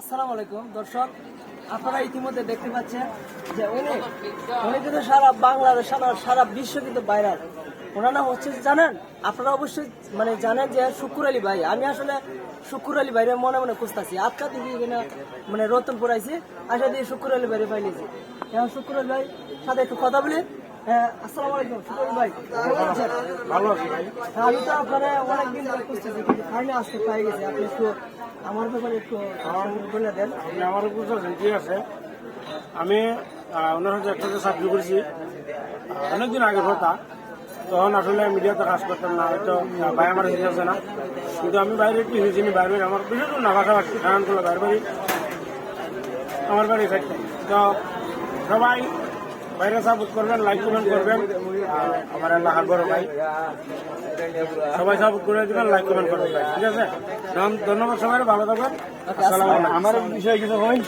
আসসালামু আলাইকুম দর্শক, আপনারা ইতিমধ্যে দেখতে পাচ্ছেন যে উনি কিন্তু সারা বাংলাদেশ সারা বিশ্ব কিন্তু ভাইরাল। ওনার নাম হচ্ছে জানেন, আপনারা অবশ্যই জানেন যে শুকুর আলী ভাই। আমি আসলে শুকুর আলী ভাইরে মনে মনে খুঁজতেছি, আজকা দিকে এখানে রতনপুর আইছি, আসা দিয়ে শুকুর আলী ভাইরে পাইলেছি। এখন শুকুর আলী ভাই সাথে একটু কথা বলি। আসসালামু আলাইকুম শুকুর আলী ভাই, কেমন আছেন? ভালো আছি ভাই। আমি তো আপনারা অনেকদিন ধরে খুঁজতেছি, কিন্তু ফাইনে আজকে পাই গেছি। আপনি একটু আমার ব্যাপারে একটু বলে দেন। আপনি আমার বুঝতেছেন, ঠিক আছে। আমি ওনার সাথে একসাথে চাকরি করেছি অনেকদিন আগের কথা। তখন আসলে মিডিয়াতে কাজ করতাম না, হয়তো ভাই আমার হিসেবে আছে না, কিন্তু আমি বাইরে একটু হয়েছি বাইরে আমার বিশেষ না পাশাপাশি সাধারণ করলো বাইরে বাড়ি, আমার বাড়ি থাকতাম। তো সবাই বাইরে সাপোর্ট করবেন, লাইক কমেন্ট করবেন। আমার এলাকার বড় ভাই, সবাই সাপোর্ট করে দেবেন, লাইক কমেন্ট করবেন ভাই, ঠিক আছে। ধন্যবাদ সবাই, ভালো থাকবেন। আসসালামু আলাইকুম। আমার বিষয়ে কিছু হয়